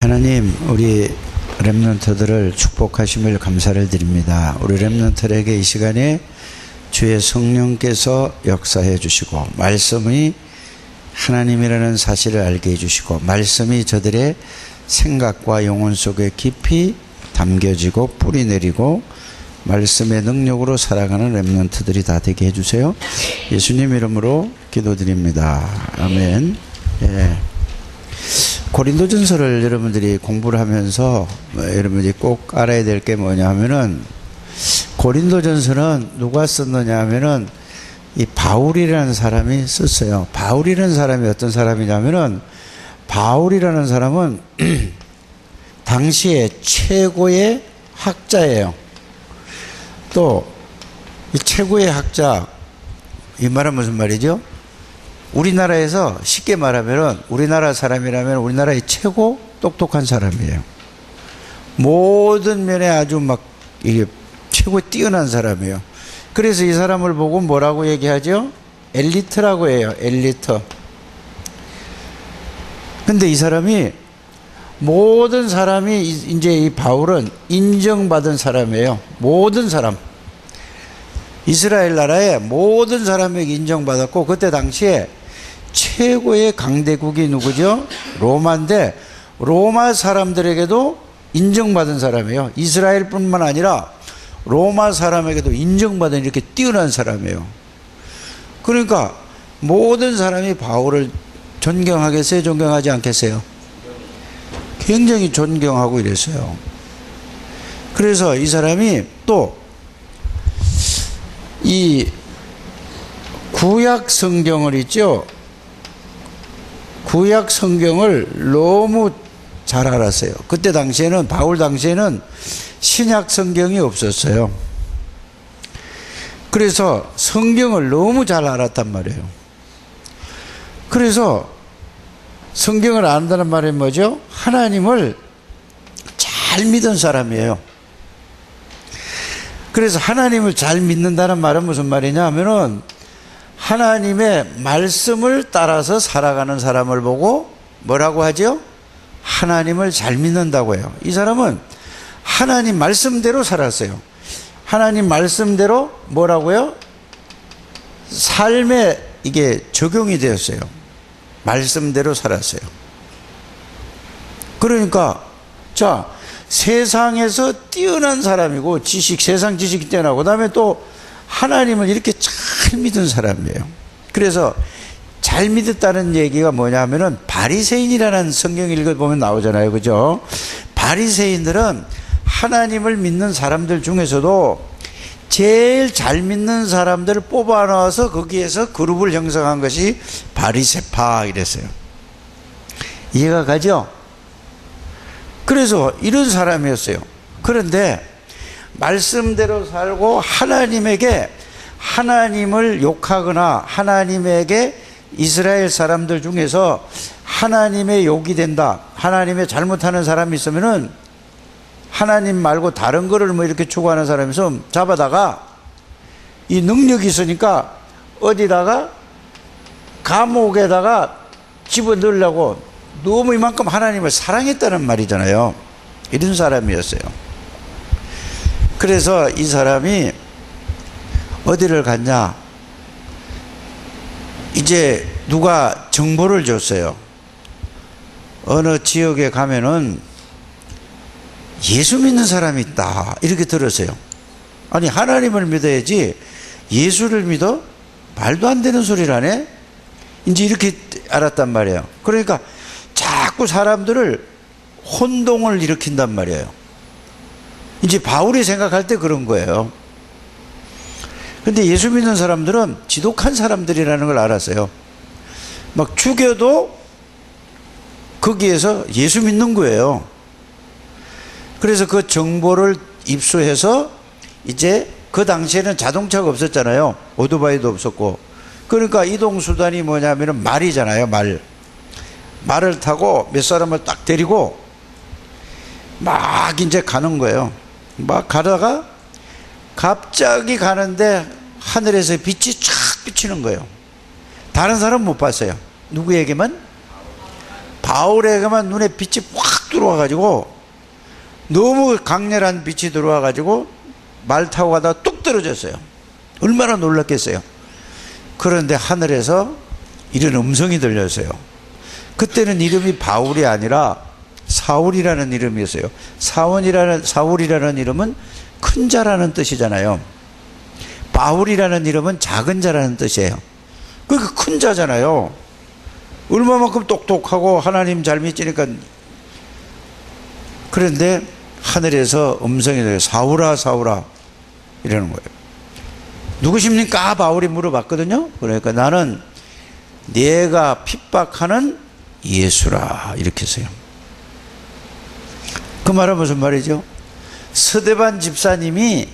하나님, 우리 렘넌트들을 축복하심을 감사를 드립니다. 우리 렘넌트에게 이 시간에 주의 성령께서 역사해 주시고, 말씀이 하나님이라는 사실을 알게 해주시고, 말씀이 저들의 생각과 영혼 속에 깊이 담겨지고 뿌리내리고 말씀의 능력으로 살아가는 렘넌트들이 다 되게 해주세요. 예수님 이름으로 기도드립니다. 아멘. 예. 고린도전서를 여러분들이 공부를 하면서 여러분들이 꼭 알아야 될 게 뭐냐 하면은, 고린도전서는 누가 썼느냐 하면은 이 바울이라는 사람이 썼어요. 바울이라는 사람이 어떤 사람이냐면은, 바울이라는 사람은 당시에 최고의 학자예요. 또 이 최고의 학자, 이 말은 무슨 말이죠? 우리나라에서 쉽게 말하면 우리나라 사람이라면 우리나라의 최고 똑똑한 사람이에요. 모든 면에 아주 막 이게 최고 뛰어난 사람이에요. 그래서 이 사람을 보고 뭐라고 얘기하죠? 엘리트라고 해요. 엘리트. 근데 이 사람이, 모든 사람이, 이제 이 바울은 인정받은 사람이에요. 모든 사람. 이스라엘 나라의 모든 사람에게 인정받았고, 그때 당시에 최고의 강대국이 누구죠? 로마인데, 로마 사람들에게도 인정받은 사람이에요. 이스라엘뿐만 아니라 로마 사람에게도 인정받은 이렇게 뛰어난 사람이에요. 그러니까 모든 사람이 바울을 존경하겠어요? 존경하지 않겠어요? 굉장히 존경하고 이랬어요. 그래서 이 사람이 또 이 구약 성경을 있죠? 구약 성경을 너무 잘 알았어요. 그때 당시에는, 바울 당시에는 신약 성경이 없었어요. 그래서 성경을 너무 잘 알았단 말이에요. 그래서 성경을 안다는 말이 뭐죠? 하나님을 잘 믿은 사람이에요. 그래서 하나님을 잘 믿는다는 말은 무슨 말이냐 하면은, 하나님의 말씀을 따라서 살아가는 사람을 보고 뭐라고 하죠? 하나님을 잘 믿는다고 해요. 이 사람은 하나님 말씀대로 살았어요. 하나님 말씀대로 뭐라고요? 삶에 이게 적용이 되었어요. 말씀대로 살았어요. 그러니까 자, 세상에서 뛰어난 사람이고, 세상 지식이 뛰어나고, 그 다음에 또 하나님을 이렇게 잘 믿은 사람이에요. 그래서 잘 믿었다는 얘기가 뭐냐 하면은, 바리새인이라는 성경 읽어보면 나오잖아요. 그죠? 바리새인들은 하나님을 믿는 사람들 중에서도 제일 잘 믿는 사람들을 뽑아 넣어서 거기에서 그룹을 형성한 것이 바리새파 이랬어요. 이해가 가죠? 그래서 이런 사람이었어요. 그런데 말씀대로 살고, 하나님을 욕하거나 하나님에게, 이스라엘 사람들 중에서 하나님의 욕이 된다, 하나님의 잘못하는 사람이 있으면은, 하나님 말고 다른 거를 뭐 이렇게 추구하는 사람이 있으면 잡아다가, 이 능력이 있으니까 어디다가 감옥에다가 집어넣으려고, 너무 이만큼 하나님을 사랑했다는 말이잖아요. 이런 사람이었어요. 그래서 이 사람이 어디를 갔냐, 이제 누가 정보를 줬어요. 어느 지역에 가면은 예수 믿는 사람이 있다, 이렇게 들었어요. 아니, 하나님을 믿어야지 예수를 믿어? 말도 안 되는 소리를 하네? 이제 이렇게 알았단 말이에요. 그러니까 자꾸 사람들을 혼동을 일으킨단 말이에요. 이제 바울이 생각할 때 그런 거예요. 근데 예수 믿는 사람들은 지독한 사람들이라는 걸 알았어요. 막 죽여도 거기에서 예수 믿는 거예요. 그래서 그 정보를 입수해서, 이제 그 당시에는 자동차가 없었잖아요. 오토바이도 없었고. 그러니까 이동수단이 뭐냐면은 말이잖아요. 말을 타고 몇 사람을 딱 데리고 막 이제 가는 거예요. 막 가다가 갑자기 가는데 하늘에서 빛이 쫙 비치는 거예요. 다른 사람 못 봤어요. 누구에게만? 바울에게만 눈에 빛이 확 들어와가지고 너무 강렬한 빛이 들어와가지고 말 타고 가다가 뚝 떨어졌어요. 얼마나 놀랐겠어요. 그런데 하늘에서 이런 음성이 들렸어요. 그때는 이름이 바울이 아니라 사울이라는 이름이었어요. 사울이라는 이름은 큰 자라는 뜻이잖아요. 바울이라는 이름은 작은 자라는 뜻이에요. 그러니까 큰 자잖아요. 얼마만큼 똑똑하고 하나님 잘 믿으니까. 그런데 하늘에서 음성이 들려요. 사울아 사울아 이러는 거예요. 누구십니까? 바울이 물어봤거든요. 그러니까 나는 네가 핍박하는 예수라 이렇게 했어요. 그 말은 무슨 말이죠? 스데반 집사님이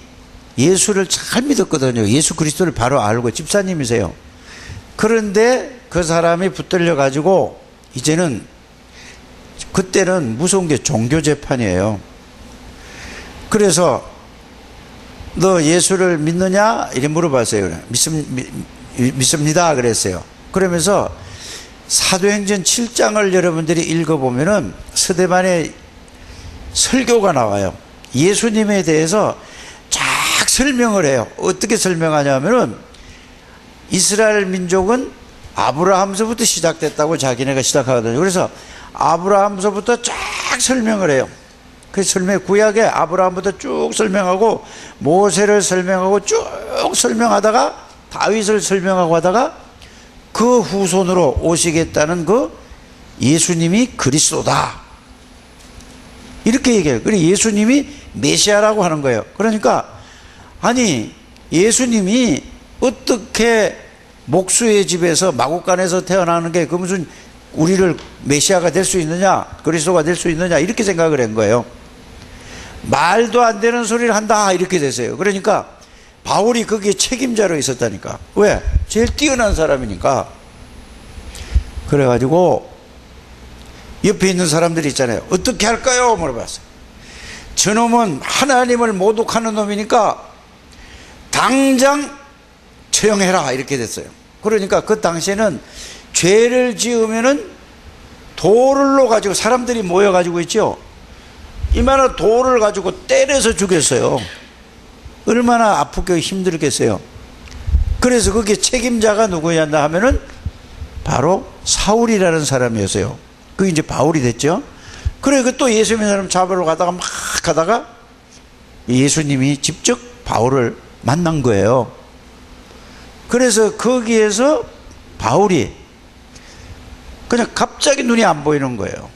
예수를 잘 믿었거든요. 예수 그리스도를 바로 알고 집사님이세요. 그런데 그 사람이 붙들려 가지고 이제는 그때는 무서운 게 종교 재판이에요. 그래서 너 예수를 믿느냐? 이렇게 물어봤어요. 믿습니다. 그랬어요. 그러면서 사도행전 7장을 여러분들이 읽어보면은 스데반의 설교가 나와요. 예수님에 대해서 쫙 설명을 해요. 어떻게 설명하냐면은 이스라엘 민족은 아브라함서부터 시작됐다고 자기네가 시작하거든요. 그래서 아브라함서부터 쫙 설명을 해요. 그 설명, 구약에 아브라함부터 쭉 설명하고 모세를 설명하고 쭉 설명하다가 다윗을 설명하고 하다가 그 후손으로 오시겠다는 그 예수님이 그리스도다 이렇게 얘기해요. 그리고 예수님이 메시아라고 하는 거예요. 그러니까 아니 예수님이 어떻게 목수의 집에서 마구간에서 태어나는 게 그 무슨 우리를 메시아가 될 수 있느냐, 그리스도가 될 수 있느냐 이렇게 생각을 한 거예요. 말도 안 되는 소리를 한다 이렇게 됐어요. 그러니까 바울이 거기에 책임자로 있었다니까. 왜? 제일 뛰어난 사람이니까. 그래가지고 옆에 있는 사람들이 있잖아요. 어떻게 할까요? 물어봤어요. 저놈은 하나님을 모독하는 놈이니까 당장 처형해라 이렇게 됐어요. 그러니까 그 당시에는 죄를 지으면은 돌을 가지고 사람들이 모여가지고 있죠. 이만한 돌을 가지고 때려서 죽였어요. 얼마나 아프게 힘들겠어요. 그래서 거기에 책임자가 누구였나 하면은 바로 사울이라는 사람이었어요. 그게 이제 바울이 됐죠. 그래, 그 또 예수 믿는 사람 잡으러 가다가 막 가다가 예수님이 직접 바울을 만난 거예요. 그래서 거기에서 바울이 그냥 갑자기 눈이 안 보이는 거예요.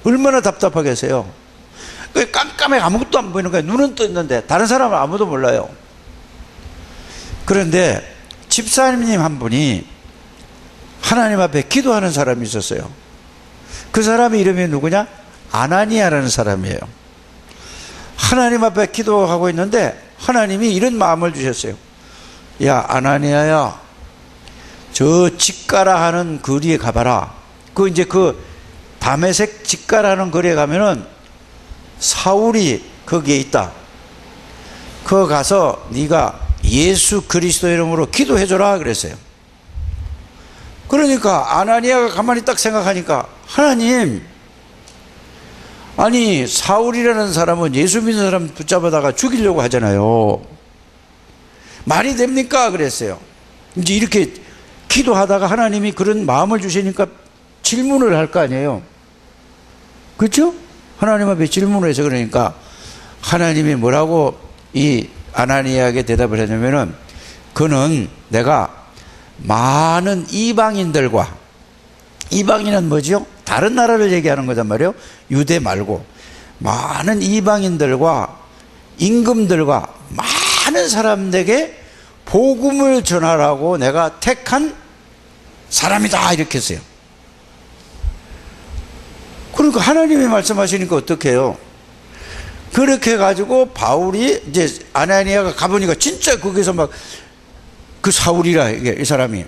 얼마나 답답하겠어요. 깜깜해 아무것도 안 보이는 거예요. 눈은 떴는데 다른 사람은 아무도 몰라요. 그런데 집사님 한 분이 하나님 앞에 기도하는 사람이 있었어요. 그 사람의 이름이 누구냐? 아나니아라는 사람이에요. 하나님 앞에 기도하고 있는데 하나님이 이런 마음을 주셨어요. 야 아나니아야, 저 직가라 하는 거리에 가봐라. 이제 그 다메섹 직가라는 거리에 가면은 사울이 거기에 있다. 거 가서 네가 예수 그리스도 이름으로 기도해줘라 그랬어요. 그러니까 아나니아가 가만히 딱 생각하니까 하나님, 아니 사울이라는 사람은 예수 믿는 사람 붙잡아다가 죽이려고 하잖아요. 말이 됩니까? 그랬어요. 이제 이렇게 기도하다가 하나님이 그런 마음을 주시니까 질문을 할 거 아니에요. 그렇죠? 하나님 앞에 질문을 해서 그러니까 하나님이 뭐라고 이 아나니아에게 대답을 했냐면은 그는 내가 많은 이방인들과, 이방인은 뭐죠? 다른 나라를 얘기하는 거단 말이에요. 유대 말고 많은 이방인들과 임금들과 많은 사람들에게 복음을 전하라고 내가 택한 사람이다 이렇게 했어요. 그러니까 하나님이 말씀하시니까 어떻게 해요? 그렇게 해가지고 바울이 이제 아나니아가 가보니까 진짜 거기서 막 그 사울이라 이게 이 사람이.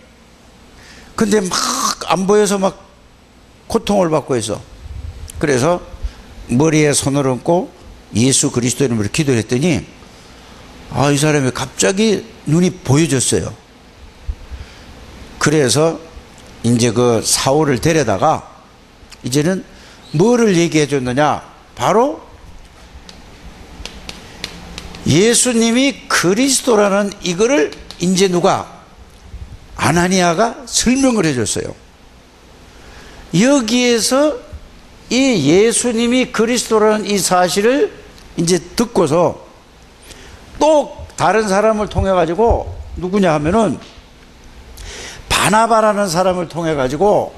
근데 막 안 보여서 막 고통을 받고 있어. 그래서 머리에 손을 얹고 예수 그리스도 이름으로 기도를 했더니 이 사람이 갑자기 눈이 보여졌어요. 그래서 이제 그 사울을 데려다가 이제는 뭐를 얘기해 줬느냐? 바로 예수님이 그리스도라는 이거를 이제 누가? 아나니아가 설명을 해줬어요. 여기에서 이 예수님이 그리스도라는 이 사실을 이제 듣고서 또 다른 사람을 통해 가지고 누구냐 하면은 바나바라는 사람을 통해 가지고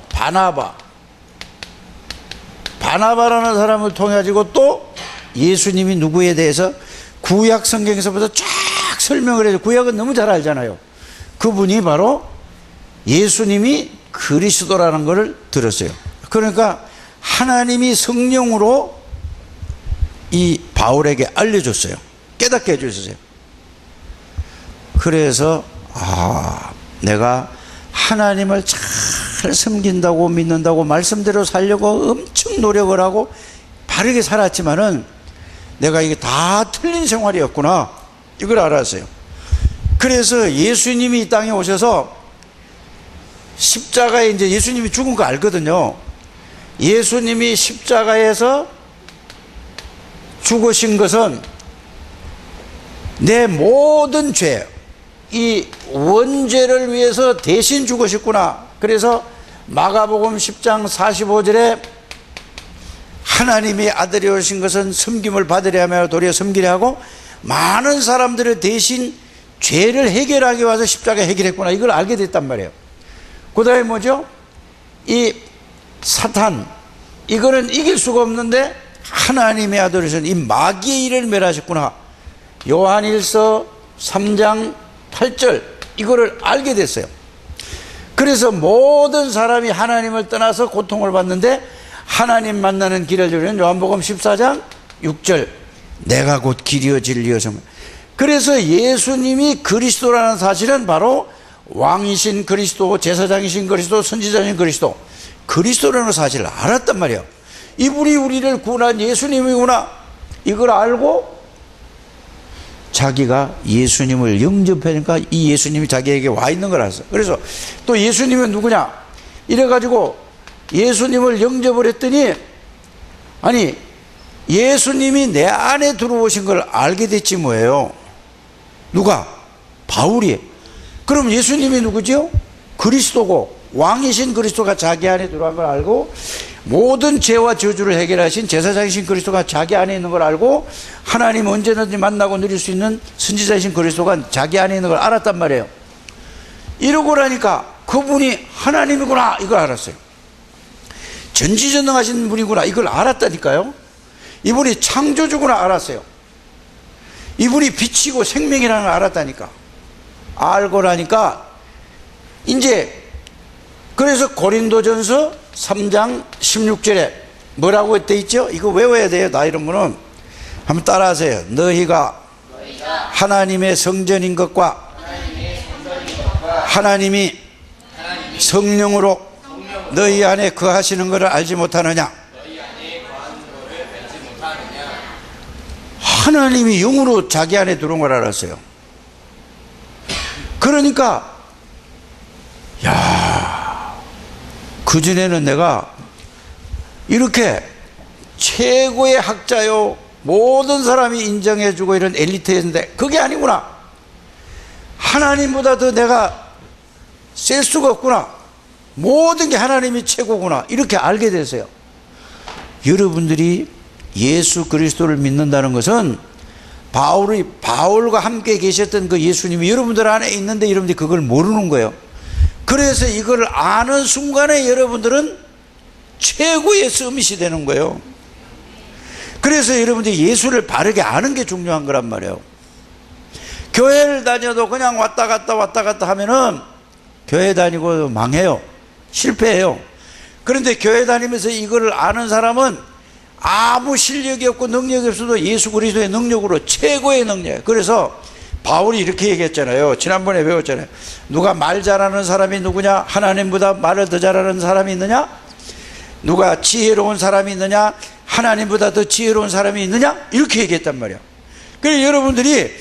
바나바라는 사람을 통해 가지고 또 예수님이 누구에 대해서 구약 성경에서부터 쫙 설명을 해줘. 구약은 너무 잘 알잖아요. 그분이 바로 예수님이 그리스도라는 것을 들었어요. 그러니까 하나님이 성령으로 이 바울에게 알려줬어요. 깨닫게 해주셨어요. 그래서 내가 하나님을 잘 섬긴다고 믿는다고 말씀대로 살려고 엄청 노력을 하고 바르게 살았지만은 내가 이게 다 틀린 생활이었구나, 이걸 알았어요. 그래서 예수님이 이 땅에 오셔서 십자가에 이제 예수님이 죽은 거 알거든요. 예수님이 십자가에서 죽으신 것은 내 모든 죄, 이 원죄를 위해서 대신 죽으셨구나. 그래서 마가복음 10장 45절에 하나님의 아들이 오신 것은 섬김을 받으려 하며 도리어 섬기려 하고 많은 사람들을 대신 죄를 해결하기 위해서 십자가에 해결했구나, 이걸 알게 됐단 말이에요. 그 다음에 뭐죠? 이 사탄, 이거는 이길 수가 없는데 하나님의 아들이신 이 마귀의 일을 멸하셨구나, 요한일서 3장 8절, 이거를 알게 됐어요. 그래서 모든 사람이 하나님을 떠나서 고통을 받는데 하나님 만나는 길을 주는 요한복음 14장 6절, 내가 곧 길이요 진리요 생명. 그래서 예수님이 그리스도라는 사실은 바로 왕이신 그리스도, 제사장이신 그리스도, 선지자이신 그리스도, 그리스도라는 사실을 알았단 말이에요. 이분이 우리를 구원한 예수님이구나, 이걸 알고 자기가 예수님을 영접하니까 이 예수님이 자기에게 와 있는 걸 알았어. 그래서 또 예수님은 누구냐? 이래가지고 예수님을 영접을 했더니, 아니 예수님이 내 안에 들어오신 걸 알게 됐지 뭐예요. 누가? 바울이. 그럼 예수님이 누구죠? 그리스도고, 왕이신 그리스도가 자기 안에 들어간 걸 알고, 모든 죄와 저주를 해결하신 제사장이신 그리스도가 자기 안에 있는 걸 알고, 하나님 언제든지 만나고 누릴 수 있는 선지자이신 그리스도가 자기 안에 있는 걸 알았단 말이에요. 이러고 나니까 그분이 하나님이구나, 이걸 알았어요. 전지전능하신 분이구나, 이걸 알았다니까요. 이분이 창조주구나 알았어요. 이분이 빛이고 생명이라는 걸 알았다니까. 알고 나니까 이제, 그래서 고린도전서 3장 16절에 뭐라고 돼 있죠? 이거 외워야 돼요. 나 이런 거는 한번 따라하세요. 너희가 하나님의 성전인 것과 하나님이 성령으로 너희 안에 거하시는 것을 알지 못하느냐? 하나님이 영으로 자기 안에 들어온 걸 알았어요. 그러니까 그전에는 내가 이렇게 최고의 학자요, 모든 사람이 인정해주고 이런 엘리트였는데 그게 아니구나. 하나님보다 더 내가 셀 수가 없구나. 모든 게 하나님이 최고구나, 이렇게 알게 됐어요. 여러분들이 예수 그리스도를 믿는다는 것은 바울과 함께 계셨던 그 예수님이 여러분들 안에 있는데 여러분들이 그걸 모르는 거예요. 그래서 이걸 아는 순간에 여러분들은 최고의 서밋이 되는 거예요. 그래서 여러분들이 예수를 바르게 아는 게 중요한 거란 말이에요. 교회를 다녀도 그냥 왔다 갔다 하면은 교회 다니고 망해요. 실패해요. 그런데 교회 다니면서 이거를 아는 사람은 아무 실력이 없고 능력이 없어도 예수 그리스도의 능력으로 최고의 능력. 그래서 바울이 이렇게 얘기했잖아요. 지난번에 배웠잖아요. 누가 말 잘하는 사람이 누구냐? 하나님보다 말을 더 잘하는 사람이 있느냐? 누가 지혜로운 사람이 있느냐? 하나님보다 더 지혜로운 사람이 있느냐? 이렇게 얘기했단 말이에요. 그래서 여러분들이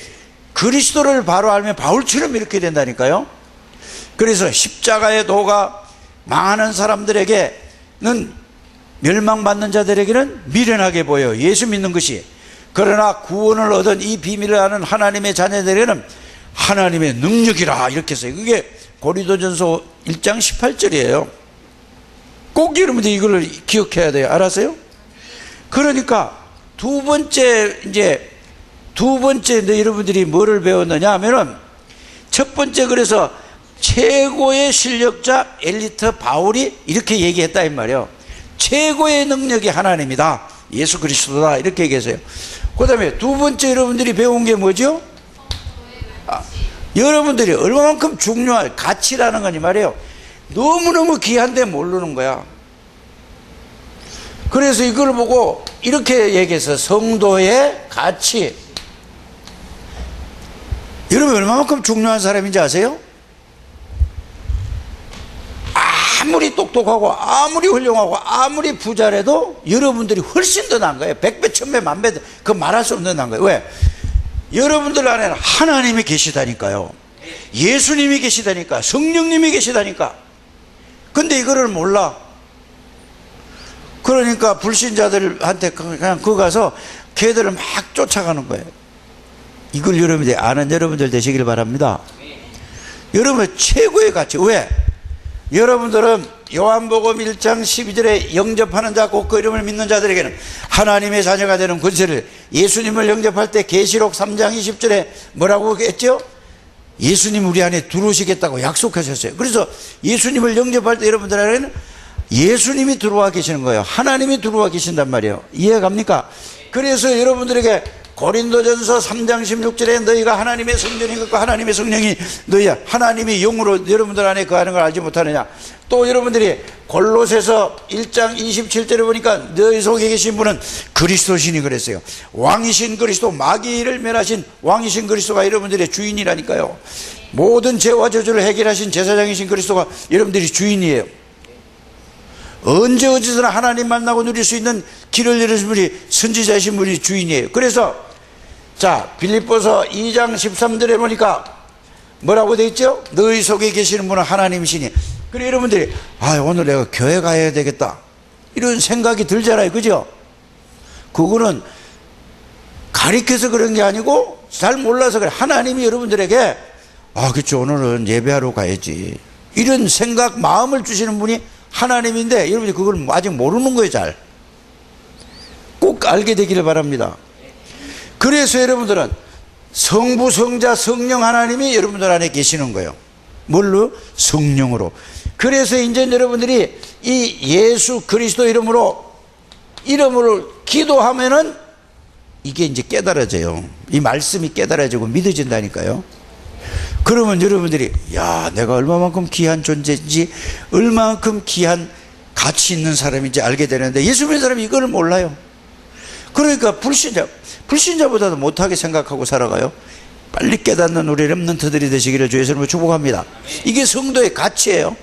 그리스도를 바로 알면 바울처럼 이렇게 된다니까요. 그래서 십자가의 도가 망하는 사람들에게는 멸망받는 자들에게는 미련하게 보여 예수 믿는 것이. 그러나 구원을 얻은 이 비밀을 아는 하나님의 자녀들에게는 하나님의 능력이라 이렇게 써요. 그게 고린도전서 1장 18절이에요. 꼭 여러분들이 이걸 기억해야 돼요. 알았어요? 그러니까 두 번째 여러분들이 뭐를 배웠느냐 하면은 첫 번째, 그래서 최고의 실력자 엘리트 바울이 이렇게 얘기했다 이 말이에요. 최고의 능력이 하나님이다, 예수 그리스도다, 이렇게 얘기했어요. 그 다음에 두 번째 여러분들이 배운 게 뭐죠? 여러분들이 얼마만큼 중요한 가치라는 거니 말이에요. 너무너무 귀한데 모르는 거야. 그래서 이걸 보고 이렇게 얘기해서 성도의 가치. 여러분 얼마만큼 중요한 사람인지 아세요? 아무리 똑똑하고 아무리 훌륭하고 아무리 부자라도 여러분들이 훨씬 더 나은 거예요. 100배, 1000배, 만배, 그 말할 수 없는 나은 거예요. 왜? 여러분들 안에는 하나님이 계시다니까요. 예수님이 계시다니까. 성령님이 계시다니까. 근데 이거를 몰라. 그러니까 불신자들한테 그냥 거 가서 걔들을 막 쫓아가는 거예요. 이걸 여러분들이 아는 여러분들 되시길 바랍니다. 여러분 최고의 가치. 왜? 여러분들은 요한복음 1장 12절에 영접하는 자 곧 그 이름을 믿는 자들에게는 하나님의 자녀가 되는 권세를, 예수님을 영접할 때 계시록 3장 20절에 뭐라고 했죠? 예수님 우리 안에 들어오시겠다고 약속하셨어요. 그래서 예수님을 영접할 때 여러분들에게는 예수님이 들어와 계시는 거예요. 하나님이 들어와 계신단 말이에요. 이해 갑니까? 그래서 여러분들에게 고린도전서 3장 16절에 너희가 하나님의 성전인 것과 하나님의 성령이 너희 하나님이 영으로 여러분들 안에 거하는 걸 알지 못하느냐. 또 여러분들이 골로새서 1장 27절에 보니까 너희 속에 계신 분은 그리스도시니 그랬어요. 왕이신 그리스도, 마귀를 멸하신 왕이신 그리스도가 여러분들의 주인이라니까요. 모든 죄와 저주를 해결하신 제사장이신 그리스도가 여러분들이 주인이에요. 언제 어디서나 하나님 만나고 누릴 수 있는 길을 열으신 분이 선지자이신 분이 주인이에요. 그래서 자, 빌립보서 2장 13절에 보니까 뭐라고 되어 있죠? 너희 속에 계시는 분은 하나님이시니. 그래 여러분들이 오늘 내가 교회 가야 되겠다 이런 생각이 들잖아요. 그죠? 그거는 가리켜서 그런 게 아니고 잘 몰라서 그래. 하나님이 여러분들에게 그렇죠, 오늘은 예배하러 가야지, 이런 생각, 마음을 주시는 분이 하나님인데 여러분이 그걸 아직 모르는 거예요. 잘 꼭 알게 되기를 바랍니다. 그래서 여러분들은 성부, 성자, 성령 하나님이 여러분들 안에 계시는 거예요. 뭘로? 성령으로. 그래서 이제 여러분들이 이 예수 그리스도 이름으로 기도하면은 이게 이제 깨달아져요. 이 말씀이 깨달아지고 믿어진다니까요. 그러면 여러분들이 내가 얼마만큼 귀한 존재인지, 얼마만큼 귀한 가치 있는 사람인지 알게 되는데 예수 믿는 사람이 이걸 몰라요. 그러니까 불신자보다도 못하게 생각하고 살아가요. 빨리 깨닫는 우리 렘넌트들이 되시기를 주의 이름으로 축복합니다. 이게 성도의 가치예요.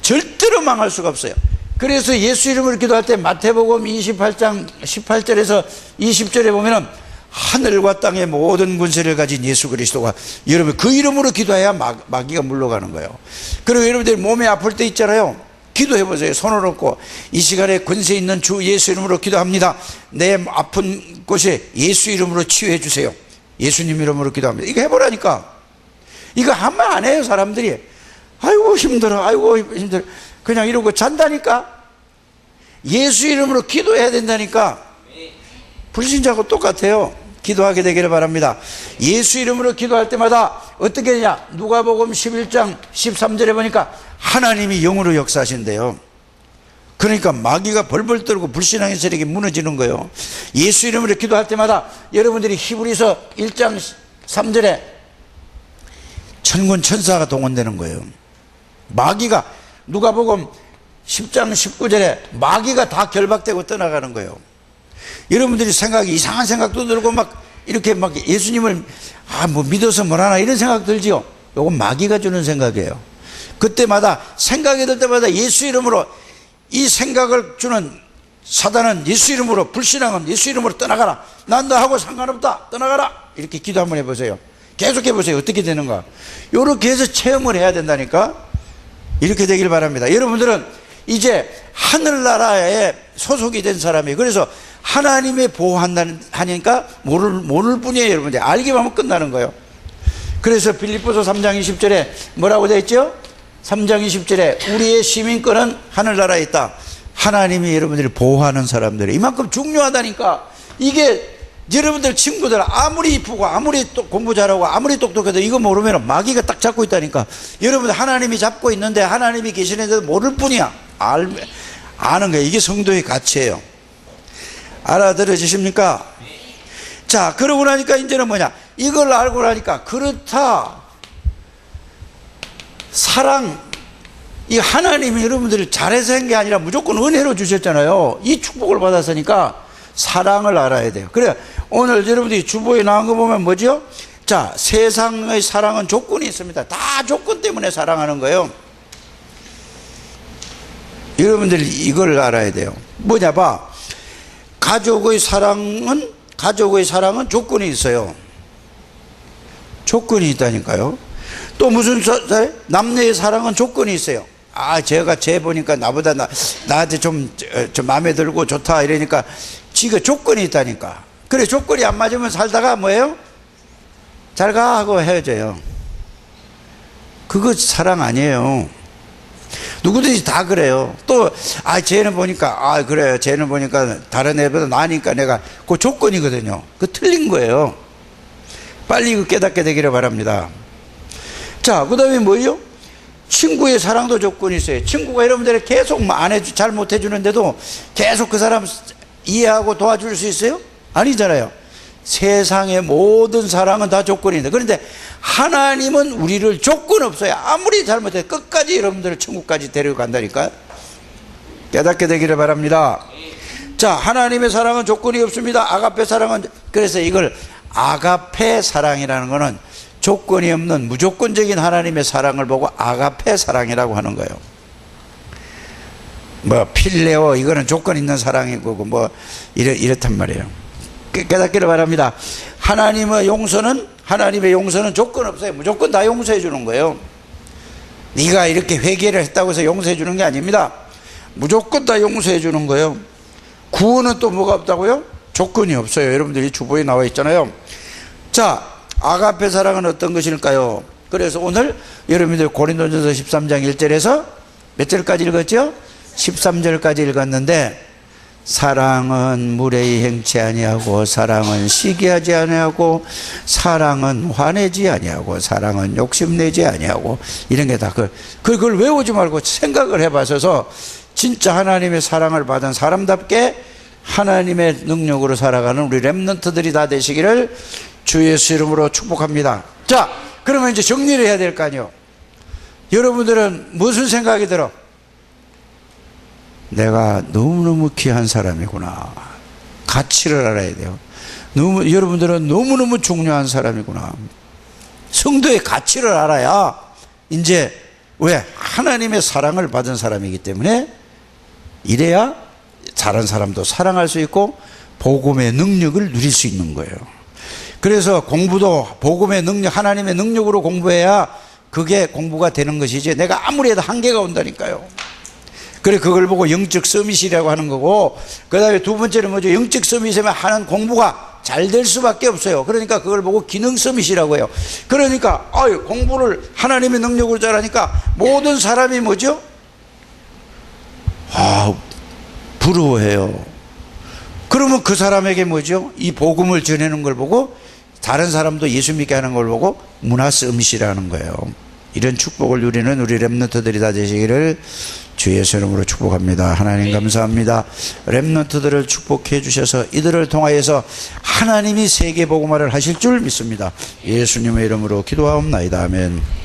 절대로 망할 수가 없어요. 그래서 예수 이름으로 기도할 때 마태복음 28장 18절에서 20절에 보면은 하늘과 땅의 모든 권세를 가진 예수 그리스도가, 여러분 그 이름으로 기도해야 마귀가 물러가는 거예요. 그리고 여러분들 몸이 아플 때 있잖아요. 기도해 보세요. 손을 얹고 이 시간에 권세 있는 주 예수 이름으로 기도합니다. 내 아픈 곳에 예수 이름으로 치유해 주세요. 예수님 이름으로 기도합니다. 이거 해보라니까. 이거 하면 안 해요. 사람들이 아이고 힘들어, 아이고 힘들어, 그냥 이러고 잔다니까. 예수 이름으로 기도해야 된다니까. 불신자하고 똑같아요. 기도하게 되기를 바랍니다. 예수 이름으로 기도할 때마다 어떻게 되냐? 누가복음 11장 13절에 보니까 하나님이 영으로 역사하신대요. 그러니까 마귀가 벌벌 떨고 불신앙의 세력이 무너지는 거예요. 예수 이름으로 기도할 때마다 여러분들이 히브리서 1장 3절에 천군 천사가 동원되는 거예요. 마귀가, 누가복음 10장 19절에 마귀가 다 결박되고 떠나가는 거예요. 여러분들이 이상한 생각도 들고 막 이렇게 막 예수님을 믿어서 뭐라나 이런 생각 들지요. 이건 마귀가 주는 생각이에요. 그때마다 생각이 들 때마다 예수 이름으로, 이 생각을 주는 사단은 예수 이름으로, 불신앙은 예수 이름으로 떠나가라, 난 너하고 상관없다, 떠나가라, 이렇게 기도 한번 해보세요. 계속 해보세요. 어떻게 되는가. 이렇게 해서 체험을 해야 된다니까. 이렇게 되길 바랍니다. 여러분들은 이제 하늘나라에 소속이 된 사람이에요. 그래서 하나님의 보호한다니까 모를 뿐이에요. 여러분들 알기만 하면 끝나는 거예요. 그래서 빌립보서 3장 20절에 뭐라고 되어 있죠? 3장 20절에 우리의 시민권은 하늘나라에 있다. 하나님이 여러분들을 보호하는 사람들이 이만큼 중요하다니까. 이게 여러분들 친구들 아무리 이쁘고 아무리 공부 잘하고 아무리 똑똑해도 이거 모르면 마귀가 딱 잡고 있다니까. 여러분들 하나님이 잡고 있는데 하나님이 계시는데도 모를 뿐이야. 아는 거예요. 이게 성도의 가치예요. 알아들어지십니까? 자, 그러고 나니까 이제는 뭐냐, 이걸 알고 나니까 그렇다, 사랑, 이 하나님이 여러분들을 잘해서 한 게 아니라 무조건 은혜로 주셨잖아요. 이 축복을 받았으니까 사랑을 알아야 돼요. 그래 오늘 여러분들이 주보에 나온 거 보면 뭐죠? 자, 세상의 사랑은 조건이 있습니다. 다 조건 때문에 사랑하는 거예요. 여러분들이 이걸 알아야 돼요. 뭐냐 봐, 가족의 사랑은 조건이 있어요. 조건이 있다니까요. 또 무슨 남녀의 사랑은 조건이 있어요. 제가 쟤 보니까 나한테 좀 마음에 들고 좋다 이러니까 지가 조건이 있다니까. 그래, 조건이 안 맞으면 살다가 뭐예요? 잘 가 하고 헤어져요. 그거 사랑 아니에요. 누구든지 다 그래요. 또 쟤는 보니까 그래요, 쟤는 보니까 다른 애보다 나으니까 내가, 그 조건이거든요. 그 틀린 거예요. 빨리 그 깨닫게 되기를 바랍니다. 자, 그 다음에 뭐예요? 친구의 사랑도 조건이 있어요. 친구가 여러분들이 계속 잘 못해주는데도 계속 그 사람 이해하고 도와줄 수 있어요? 아니잖아요. 세상의 모든 사랑은 다 조건이 있는데, 그런데 하나님은 우리를 조건 없어요. 아무리 잘못해도 끝까지 여러분들을 천국까지 데려간다니까요. 깨닫게 되기를 바랍니다. 자, 하나님의 사랑은 조건이 없습니다. 아가페 사랑은, 그래서 이걸 아가페 사랑이라는 거는 조건이 없는 무조건적인 하나님의 사랑을 보고 아가페 사랑이라고 하는 거예요. 뭐 필레오 이거는 조건 있는 사랑이고 뭐 이렇단 말이에요. 깨닫기를 바랍니다. 하나님의 용서는 조건 없어요. 무조건 다 용서해 주는 거예요. 네가 이렇게 회개를 했다고 해서 용서해 주는 게 아닙니다. 무조건 다 용서해 주는 거예요. 구원은 또 뭐가 없다고요? 조건이 없어요. 여러분들이 주보에 나와 있잖아요. 자, 아가페 사랑은 어떤 것일까요? 그래서 오늘 여러분들 고린도전서 13장 1절에서 몇 절까지 읽었죠? 13절까지 읽었는데, 사랑은 무례히 행치 아니하고, 사랑은 시기하지 아니하고, 사랑은 화내지 아니하고, 사랑은 욕심내지 아니하고, 이런 게 다 그걸 외우지 말고 생각을 해봐서 진짜 하나님의 사랑을 받은 사람답게 하나님의 능력으로 살아가는 우리 렘넌트들이 다 되시기를 주 예수 이름으로 축복합니다. 자, 그러면 이제 정리를 해야 될 거 아니에요. 여러분들은 무슨 생각이 들어? 내가 너무너무 귀한 사람이구나. 가치를 알아야 돼요. 여러분들은 너무너무 중요한 사람이구나. 성도의 가치를 알아야 이제, 왜? 하나님의 사랑을 받은 사람이기 때문에, 이래야 다른 사람도 사랑할 수 있고 복음의 능력을 누릴 수 있는 거예요. 그래서 공부도 복음의 능력, 하나님의 능력으로 공부해야 그게 공부가 되는 것이지, 내가 아무리 해도 한계가 온다니까요. 그래, 그걸 보고 영적 서밋이라고 하는 거고, 그 다음에 두 번째는 뭐죠? 영적 서밋이면 하는 공부가 잘 될 수밖에 없어요. 그러니까 그걸 보고 기능 서밋이라고 해요. 그러니까 공부를 하나님의 능력으로 잘하니까 모든 사람이 뭐죠? 부러워해요. 그러면 그 사람에게 뭐죠? 이 복음을 전하는 걸 보고 다른 사람도 예수 믿게 하는 걸 보고 문화 서밋이라는 거예요. 이런 축복을 누리는 우리 렘넌트들이 다 되시기를 주 예수 이름으로 축복합니다. 하나님 감사합니다. 렘넌트들을 축복해 주셔서 이들을 통하여서 하나님이 세계 복음화를 하실 줄 믿습니다. 예수님의 이름으로 기도하옵나이다. 아멘.